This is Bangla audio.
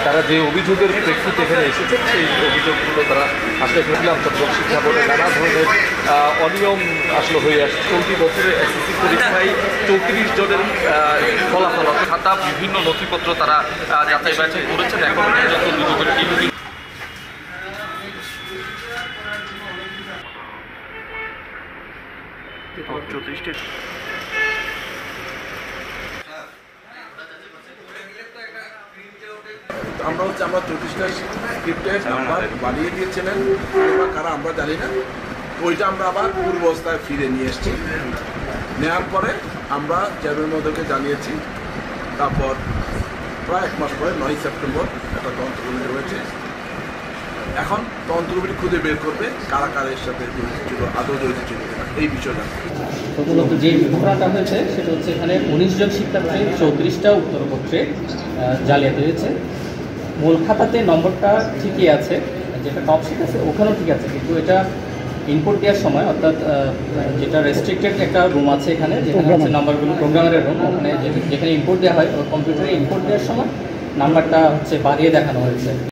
তারা যে অভিযোগের প্রেক্ষিতে এখানে এসেছেন সেই অভিযোগগুলো তারা আসলে ফেললাম চট্টগ্রাম শিক্ষা বোর্ডে নানা ধরনের অনিয়ম আসলে হয়ে আসছে। চলতি বছরে এসএসসি পরীক্ষায় 34 জনের ফলাফল খাতা বিভিন্ন নথিপত্র তারা যাচাই বাছাই করেছেন। এখন পর্যন্ত দুদকের টিম আমরা 34টা স্ক্রিপ্টের নাম্বার বানিয়ে দিয়েছিলেন কারা আমরা জানি না, ওইটা আমরা আবার পূর্ব অবস্থায় ফিরে নিয়ে এসেছি। নেওয়ার পরে আমরা চেয়ারম্যান মহোদয়কে জানিয়েছি। তারপর প্রায় 1 মাস পরে 9 সেপ্টেম্বর একটা তদন্ত কমিটি হয়েছে। এখন তদন্ত কমিটি খুঁজে বের করবে কারা কারের সাথে জড়িত ছিল, আদৌ জড়িত ছিল এই বিষয়টা। প্রথমত যে ঘটনাটা হয়েছে সেটা হচ্ছে এখানে 19 জন শিক্ষার্থী 34টা উত্তরপত্রে জালিয়াতি হয়েছে। মূল খাতাতে নম্বরটা ঠিকই আছে, যেটা টপ শিট আছে ওখানেও ঠিক আছে, কিন্তু এটা ইনপুট দেওয়ার সময় অর্থাৎ যেটা রেস্ট্রিক্টেড একটা রুম আছে এখানে, যেখানে হচ্ছে নাম্বারগুলো প্রোগ্রামের রুম, ওখানে যেখানে ইনপুট দেওয়া হয় কম্পিউটারে ইনপুট দেওয়ার সময় নাম্বারটা হচ্ছে বাড়িয়ে দেখানো হয়েছে।